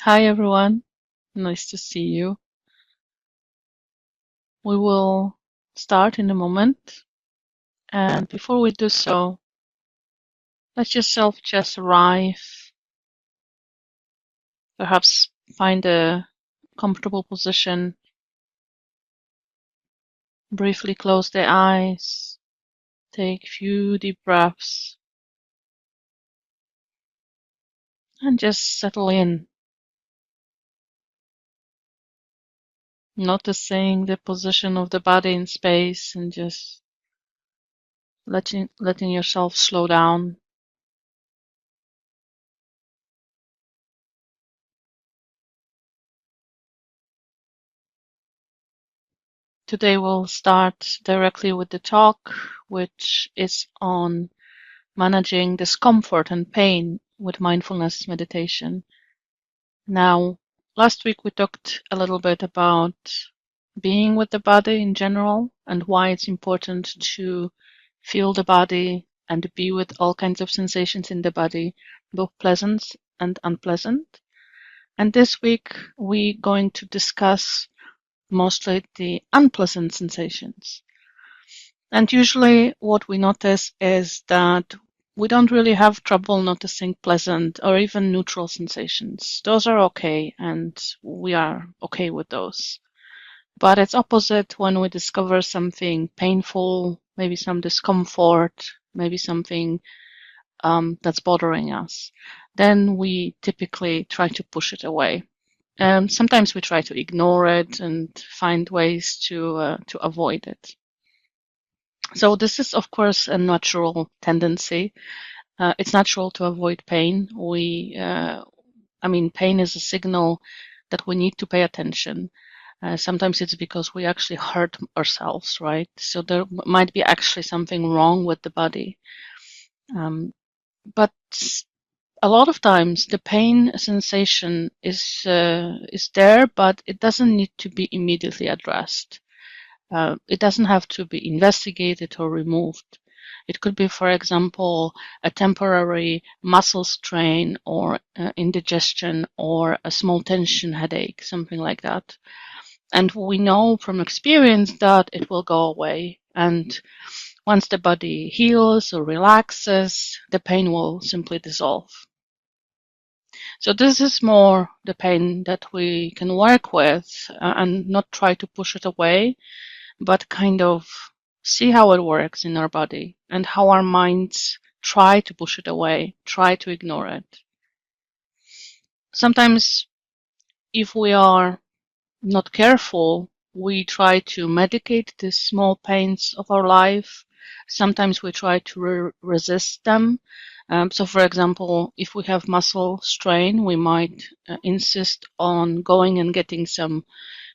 Hi everyone, nice to see you. We will start in a moment, and before we do so, let yourself just arrive, perhaps find a comfortable position, briefly close the eyes, take a few deep breaths, and just settle in, noticing the position of the body in space and just letting yourself slow down. Today we'll start directly with the talk, which is on managing discomfort and pain with mindfulness meditation. Now, last week we talked a little bit about being with the body in general and why it's important to feel the body and be with all kinds of sensations in the body, both pleasant and unpleasant. And this week we're going to discuss mostly the unpleasant sensations. And usually what we notice is that we don't really have trouble noticing pleasant or even neutral sensations. Those are okay, and we are okay with those. But it's opposite when we discover something painful, maybe some discomfort, maybe something that's bothering us. Then we typically try to push it away. Sometimes we try to ignore it and find ways to avoid it. So this is, of course, a natural tendency. It's natural to avoid pain. Pain is a signal that we need to pay attention. Sometimes it's because we actually hurt ourselves, right? So there might be actually something wrong with the body. But a lot of times the pain sensation is there, but it doesn't need to be immediately addressed. It doesn't have to be investigated or removed. It could be, for example, a temporary muscle strain or indigestion or a small tension headache, something like that. And we know from experience that it will go away. And once the body heals or relaxes, the pain will simply dissolve. So this is more the pain that we can work with and not try to push it away, but kind of see how it works in our body and how our minds try to push it away, try to ignore it. Sometimes, if we are not careful, we try to medicate the small pains of our life. Sometimes we try to resist them. So, for example, if we have muscle strain, we might insist on going and getting some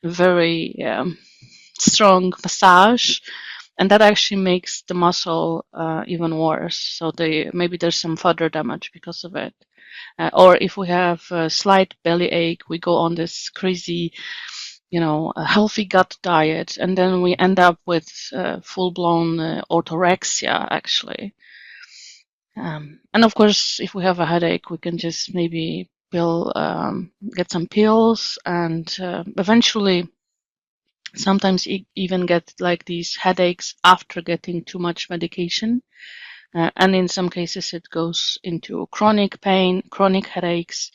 very strong massage, and that actually makes the muscle even worse. So maybe there's some further damage because of it. Or if we have a slight belly ache, we go on this crazy, a healthy gut diet, and then we end up with full-blown orthorexia, actually. And of course, if we have a headache, we can just maybe get some pills, and eventually sometimes even get like these headaches after getting too much medication. And in some cases, it goes into chronic pain, chronic headaches,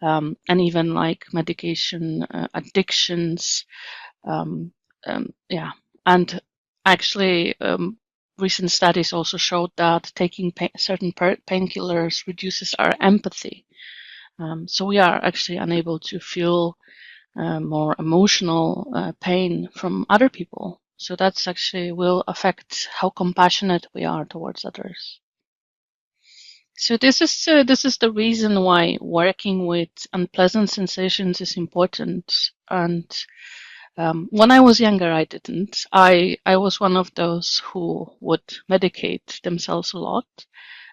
and even like medication addictions. Yeah. And actually, recent studies also showed that taking certain painkillers reduces our empathy. So we are actually unable to feel more emotional pain from other people. So that's actually will affect how compassionate we are towards others. So this is the reason why working with unpleasant sensations is important. And when I was younger, I didn't. I was one of those who would medicate themselves a lot.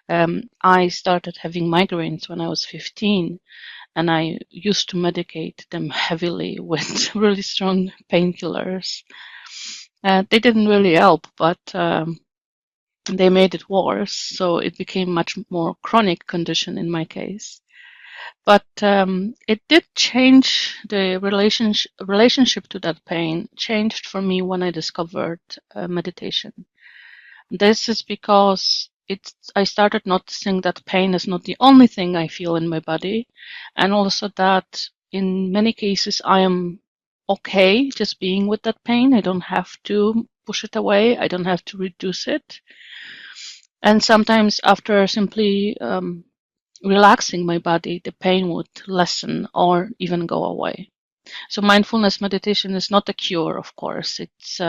I started having migraines when I was 15, and I used to medicate them heavily with really strong painkillers. They didn't really help, but they made it worse, so it became much more chronic condition in my case. But it did change the relationship to that pain, changed for me when I discovered meditation. This is because I started noticing that pain is not the only thing I feel in my body, and also that in many cases I am okay just being with that pain. I don't have to push it away. I don't have to reduce it. And sometimes after simply relaxing my body, the pain would lessen or even go away. So mindfulness meditation is not a cure, of course. It's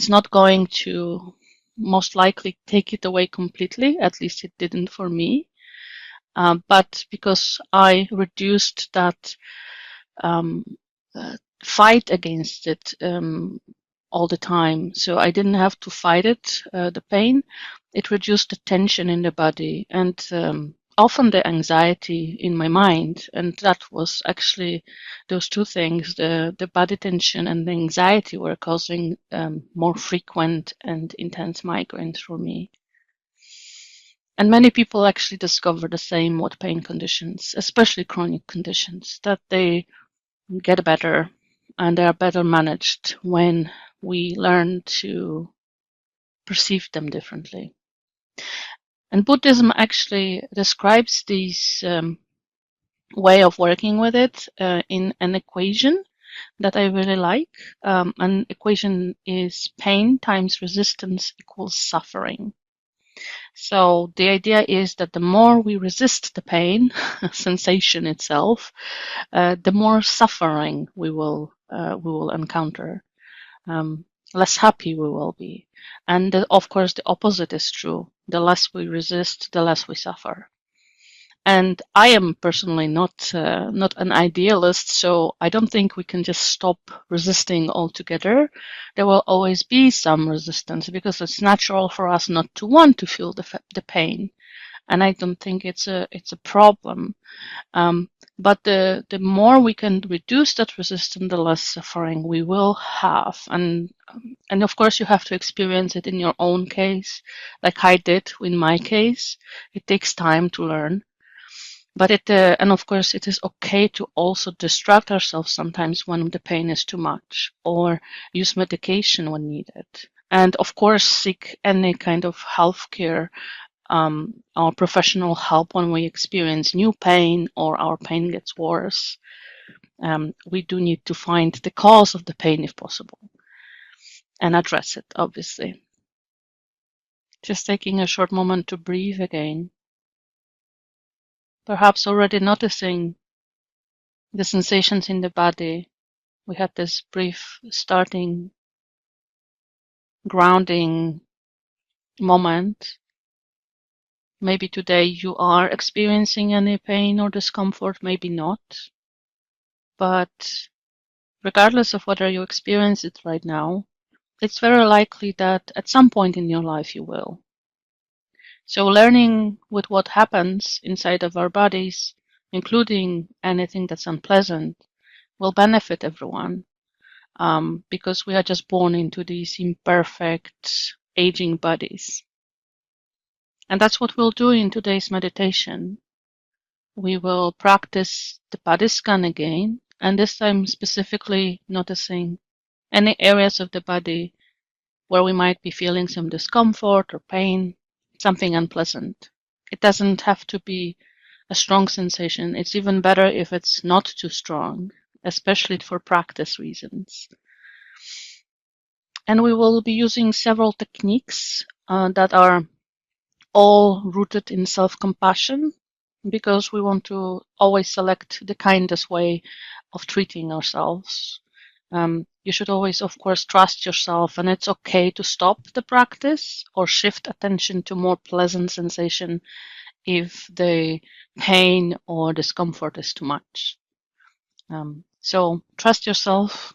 not going to most likely take it away completely. At least it didn't for me. But because I reduced that um, fight against it all the time, so I didn't have to fight it, the pain. It reduced the tension in the body and often the anxiety in my mind. And that was actually those two things, the body tension and the anxiety were causing more frequent and intense migraines for me. And many people actually discover the same with pain conditions, especially chronic conditions, that they get better and they are better managed when we learn to perceive them differently. And Buddhism actually describes this way of working with it in an equation that I really like. An equation is pain times resistance equals suffering. So the idea is that the more we resist the pain sensation itself, the more suffering we will encounter. Um, less happy we will be, and of course the opposite is true. The less we resist, the less we suffer. And I am personally not an idealist, so I don't think we can just stop resisting altogether. There will always be some resistance because it's natural for us not to want to feel the pain, and I don't think it's a problem. But the more we can reduce that resistance, the less suffering we will have. And of course, you have to experience it in your own case, like I did in my case. It takes time to learn. But and of course, it is okay to also distract ourselves sometimes when the pain is too much, or use medication when needed. And of course, seek any kind of healthcare or professional help when we experience new pain or our pain gets worse. We do need to find the cause of the pain if possible and address it, obviously. Just taking a short moment to breathe again. Perhaps already noticing the sensations in the body. We had this brief starting grounding moment. Maybe today you are experiencing any pain or discomfort, maybe not. But regardless of whether you experience it right now, it's very likely that at some point in your life you will. So learning with what happens inside of our bodies, including anything that's unpleasant, will benefit everyone because we are just born into these imperfect, aging bodies. And that's what we'll do in today's meditation. We will practice the body scan again, and this time specifically noticing any areas of the body where we might be feeling some discomfort or pain, something unpleasant. It doesn't have to be a strong sensation. It's even better if it's not too strong, especially for practice reasons. And we will be using several techniques that are all rooted in self-compassion because we want to always select the kindest way of treating ourselves. You should always, of course, trust yourself, and it's okay to stop the practice or shift attention to more pleasant sensation if the pain or discomfort is too much. So trust yourself,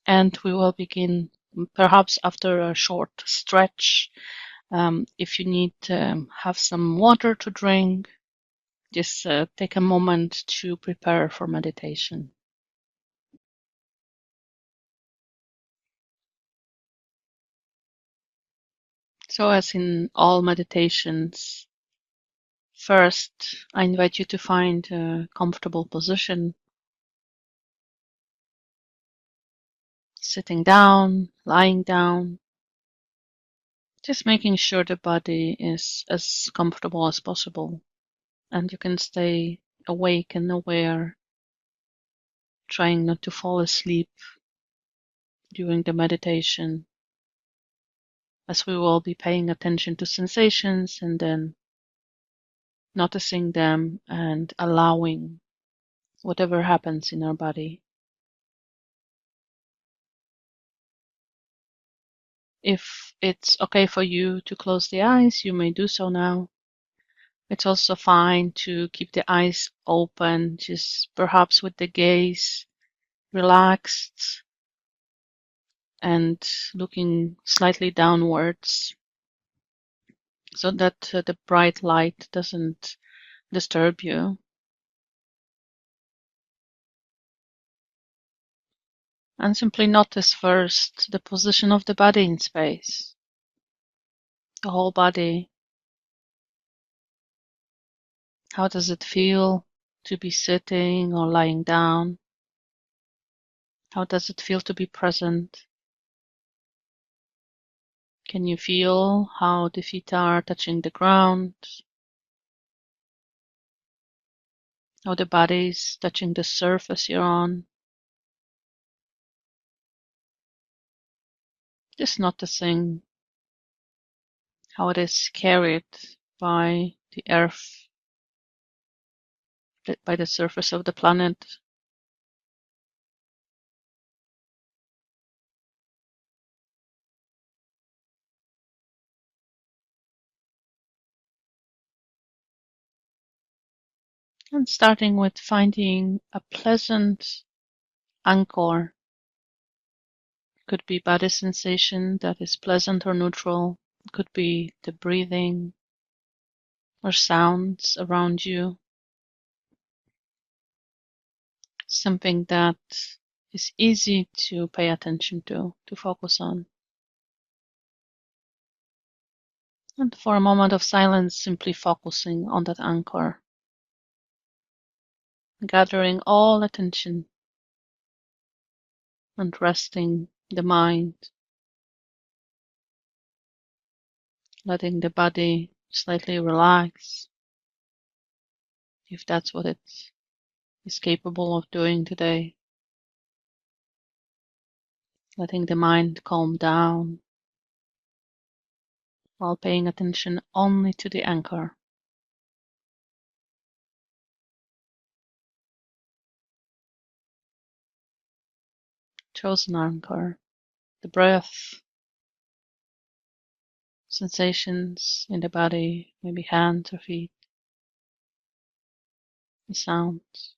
and we will begin perhaps after a short stretch. If you need to have some water to drink, just take a moment to prepare for meditation. So as in all meditations, First, I invite you to find a comfortable position, sitting down, lying down, just making sure the body is as comfortable as possible, and you can stay awake and aware, trying not to fall asleep during the meditation, as we will be paying attention to sensations and then noticing them and allowing whatever happens in our body. If it's okay for you to close the eyes, you may do so now. It's also fine to keep the eyes open, just perhaps with the gaze relaxed and looking slightly downwards so that the bright light doesn't disturb you. And simply notice first the position of the body in space, the whole body. How does it feel to be sitting or lying down? How does it feel to be present? Can you feel how the feet are touching the ground? How the body is touching the surface you're on? Just noticing how it is carried by the earth, by the surface of the planet. And starting with finding a pleasant anchor. Could be body sensation that is pleasant or neutral. Could be the breathing or sounds around you. Something that is easy to pay attention to focus on. And for a moment of silence, simply focusing on that anchor, gathering all attention and resting the mind, letting the body slightly relax, if that's what it is capable of doing today. Letting the mind calm down while paying attention only to the anchor. Chosen anchor, the breath, sensations in the body, maybe hands or feet, the sounds.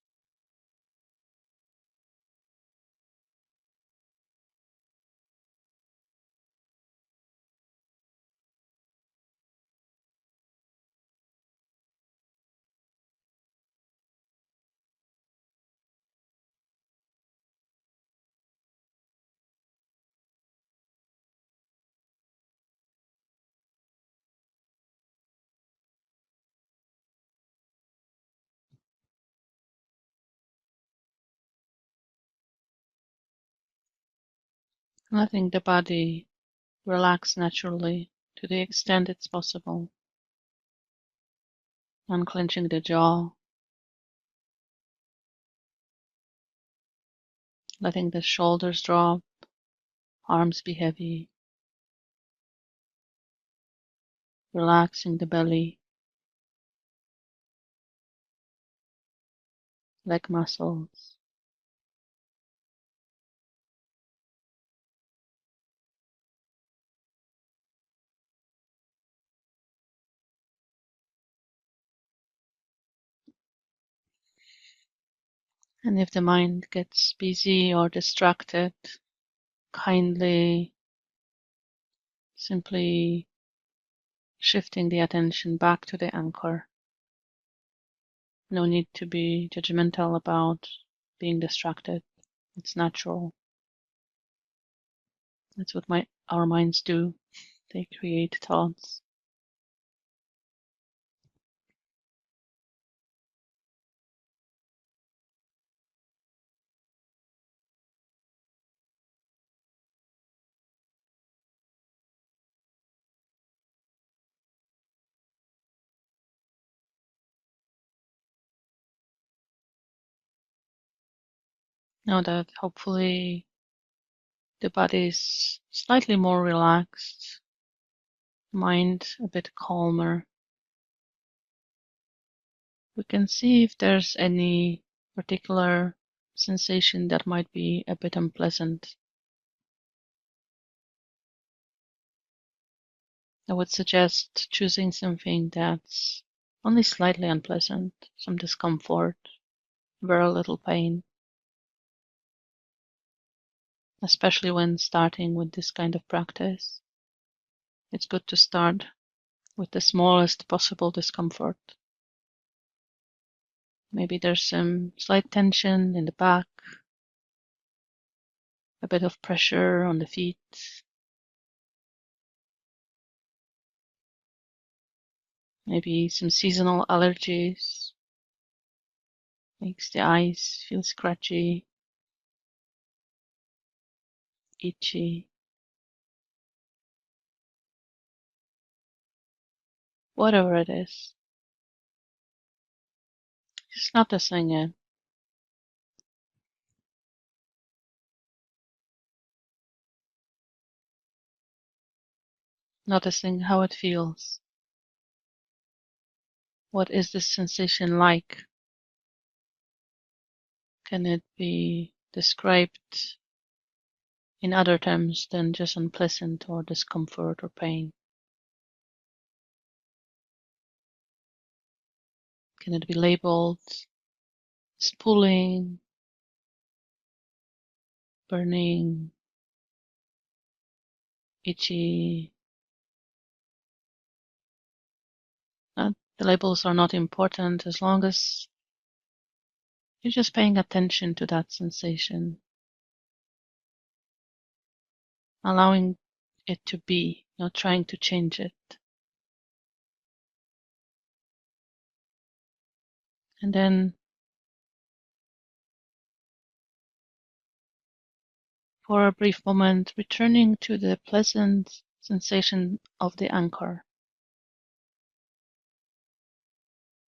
Letting the body relax naturally to the extent it's possible. Unclenching the jaw, letting the shoulders drop, arms be heavy, relaxing the belly, leg muscles. And if the mind gets busy or distracted, kindly simply shifting the attention back to the anchor. No need to be judgmental about being distracted. It's natural. That's what our minds do. They create thoughts. Now that hopefully the body is slightly more relaxed, mind a bit calmer, we can see if there's any particular sensation that might be a bit unpleasant. I would suggest choosing something that's only slightly unpleasant, some discomfort, very little pain, especially when starting with this kind of practice. It's good to start with the smallest possible discomfort. Maybe there's some slight tension in the back, a bit of pressure on the feet, maybe some seasonal allergies, makes the eyes feel scratchy, itchy. Whatever it is, just noticing it. Noticing how it feels. What is this sensation like? Can it be described in other terms than just unpleasant or discomfort or pain? Can it be labeled as pulling, burning, itchy? The labels are not important as long as you're just paying attention to that sensation, allowing it to be, not trying to change it. And then for a brief moment, returning to the pleasant sensation of the anchor,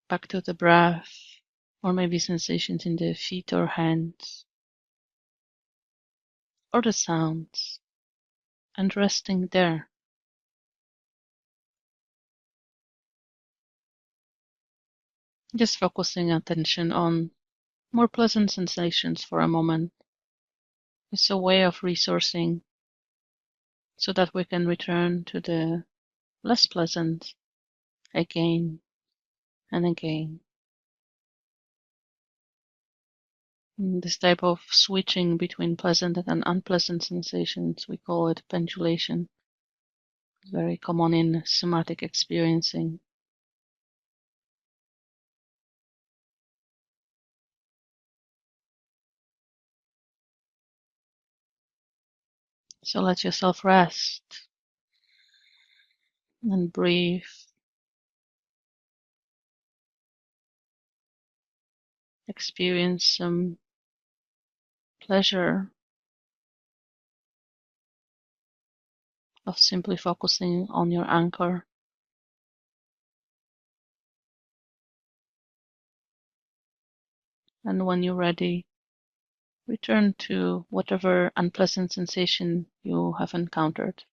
back to the breath, or maybe sensations in the feet or hands, or the sounds, and resting there. Just focusing attention on more pleasant sensations for a moment. It's a way of resourcing so that we can return to the less pleasant again and again. This type of switching between pleasant and unpleasant sensations, we call it pendulation. It's very common in somatic experiencing. So let yourself rest and breathe. Experience some pleasure of simply focusing on your anchor. And when you're ready, return to whatever unpleasant sensation you have encountered.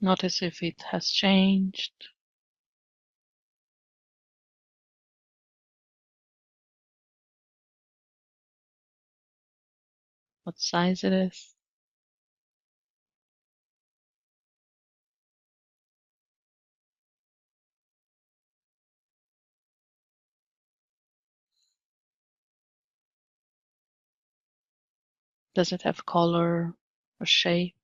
Notice if it has changed, what size it is. Does it have color or shape?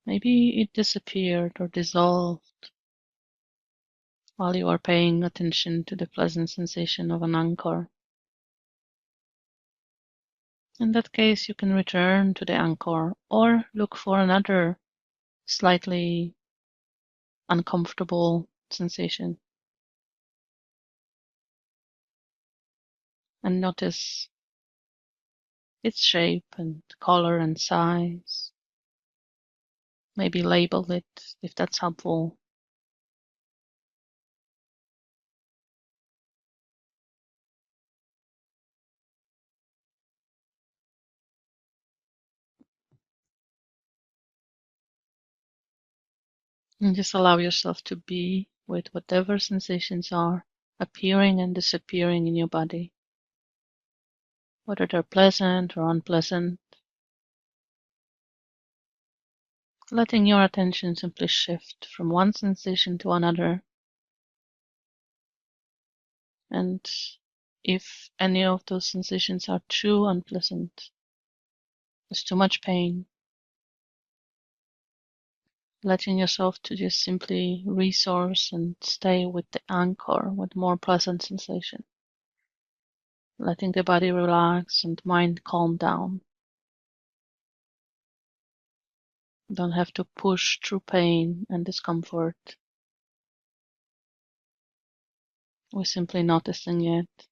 Maybe it disappeared or dissolved while you are paying attention to the pleasant sensation of an anchor. In that case, you can return to the anchor or look for another slightly uncomfortable sensation and notice its shape and color and size. Maybe label it if that's helpful. And just allow yourself to be with whatever sensations are appearing and disappearing in your body, whether they're pleasant or unpleasant. Letting your attention simply shift from one sensation to another. And if any of those sensations are too unpleasant, there's too much pain, letting yourself to just simply resource and stay with the anchor with more pleasant sensation. Letting the body relax and mind calm down. Don't have to push through pain and discomfort. We're simply noticing it.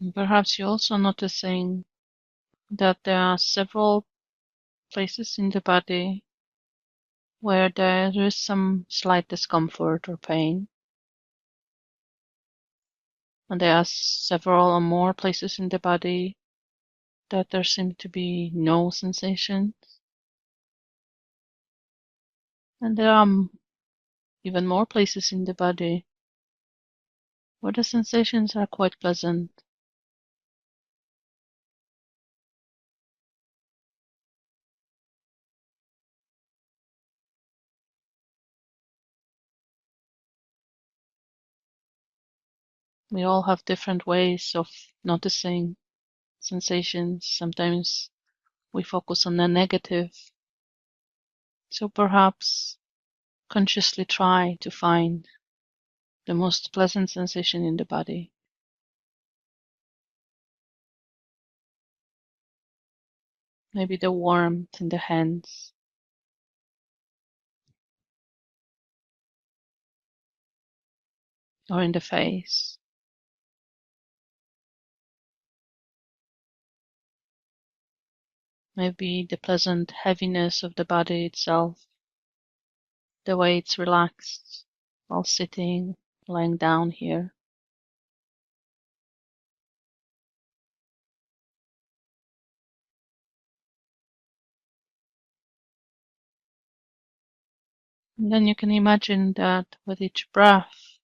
And perhaps you're also noticing that there are several places in the body where there is some slight discomfort or pain. And there are several or more places in the body that there seem to be no sensation. And there are even more places in the body where the sensations are quite pleasant. We all have different ways of noticing sensations. Sometimes we focus on the negative. So perhaps consciously try to find the most pleasant sensation in the body. Maybe the warmth in the hands, or in the face. Maybe the pleasant heaviness of the body itself, the way it's relaxed while sitting, lying down here. And then you can imagine that with each breath,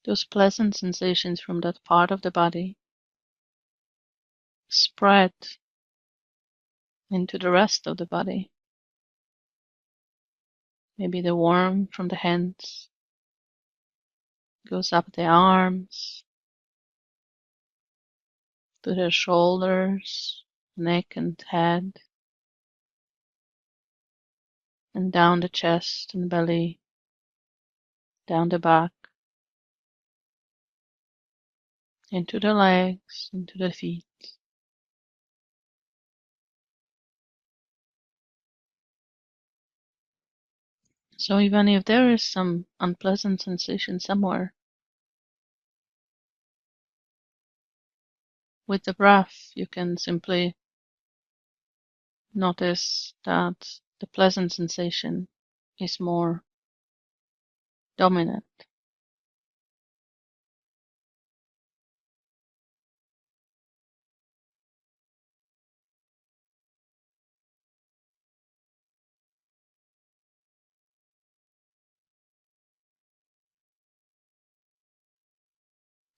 those pleasant sensations from that part of the body spread into the rest of the body. Maybe the warmth from the hands goes up the arms, to the shoulders, neck and head, and down the chest and belly, down the back, into the legs, into the feet. So even if there is some unpleasant sensation somewhere, with the breath you can simply notice that the pleasant sensation is more dominant.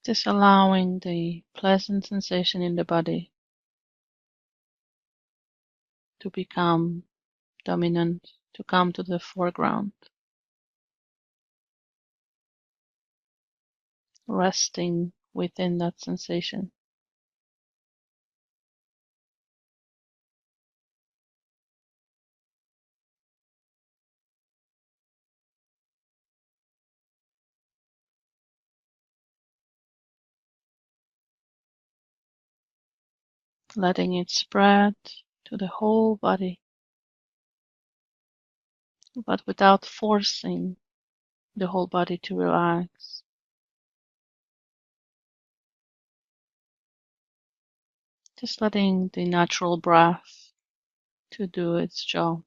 Just allowing the pleasant sensation in the body to become dominant, to come to the foreground. resting within that sensation. Letting it spread to the whole body, but without forcing the whole body to relax. Just letting the natural breath to do its job.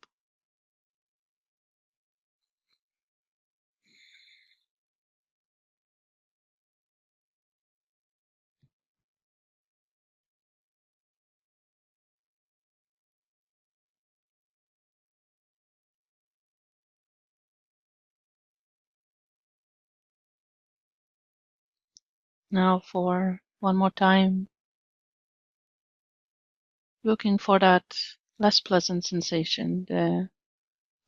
Now for one more time, looking for that less pleasant sensation, the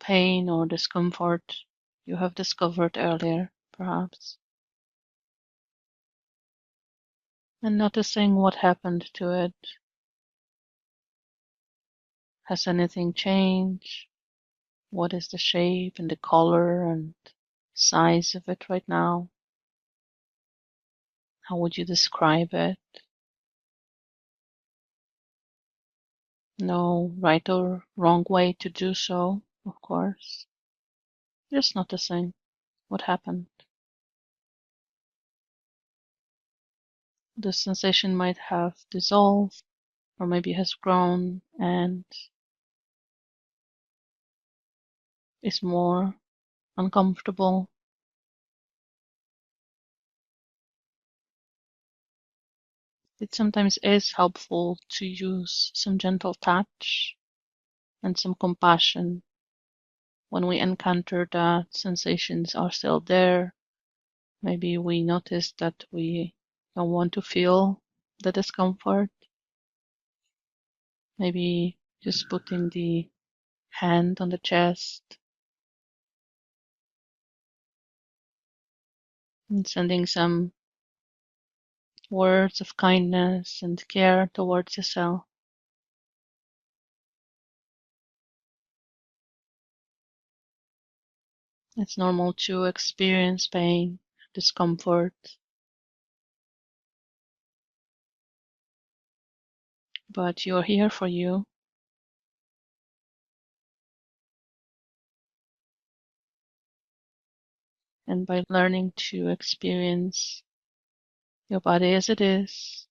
pain or discomfort you have discovered earlier, perhaps, and noticing what happened to it. Has anything changed? What is the shape and the color and size of it right now? How would you describe it? No right or wrong way to do so, of course. Just noticing what happened. The sensation might have dissolved or maybe has grown and is more uncomfortable. It sometimes is helpful to use some gentle touch and some compassion when we encounter that sensations are still there. Maybe we notice that we don't want to feel the discomfort. Maybe just putting the hand on the chest and sending some words of kindness and care towards yourself. It's normal to experience pain, discomfort, but you're here for you. And by learning to experience your body as it is,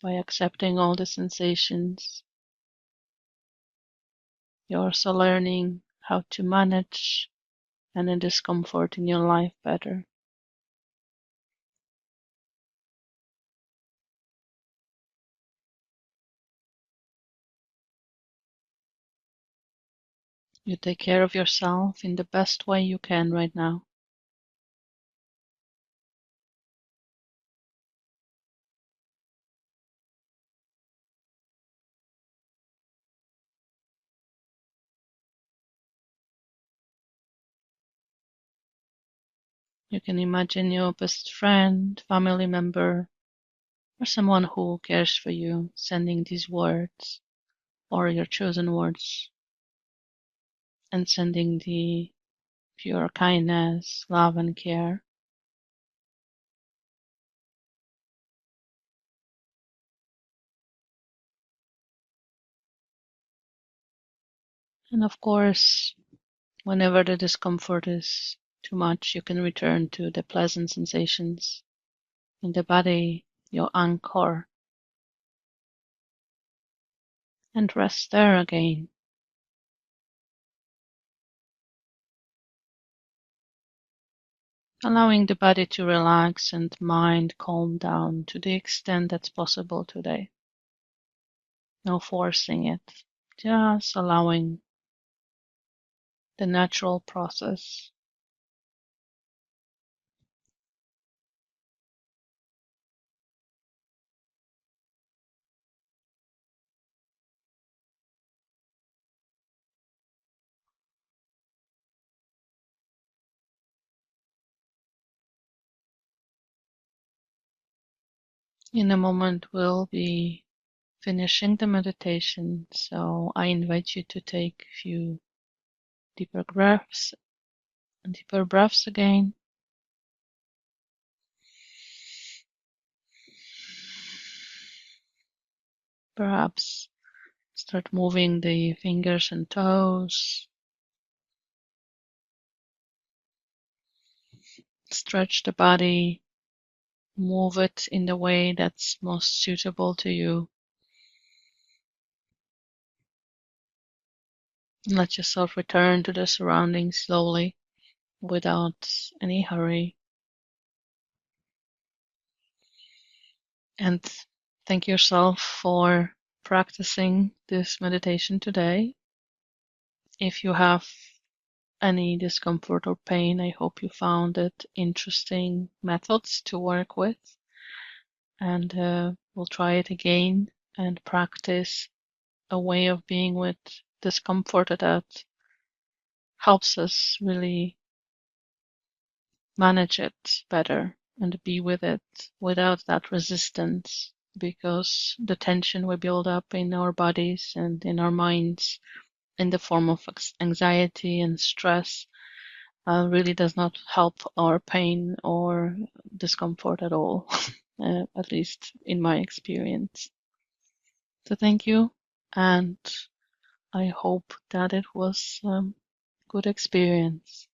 by accepting all the sensations, you're also learning how to manage any discomfort in your life better. You take care of yourself in the best way you can right now. You can imagine your best friend, family member, or someone who cares for you sending these words or your chosen words and sending the pure kindness, love, and care. And of course, whenever the discomfort is too much, you can return to the pleasant sensations in the body, your anchor, and rest there again. Allowing the body to relax and mind calm down to the extent that's possible today. No forcing it, just allowing the natural process. In a moment, we'll be finishing the meditation, so I invite you to take a few deeper breaths again. Perhaps start moving the fingers and toes. Stretch the body. Move it in the way that's most suitable to you. Let yourself return to the surroundings slowly, without any hurry. And thank yourself for practicing this meditation today. If you have any discomfort or pain, I hope you found it interesting methods to work with. And we'll try it again and practice a way of being with discomfort that helps us really manage it better and be with it without that resistance, because the tension we build up in our bodies and in our minds in the form of anxiety and stress really does not help our pain or discomfort at all, at least in my experience. So thank you, and I hope that it was good experience.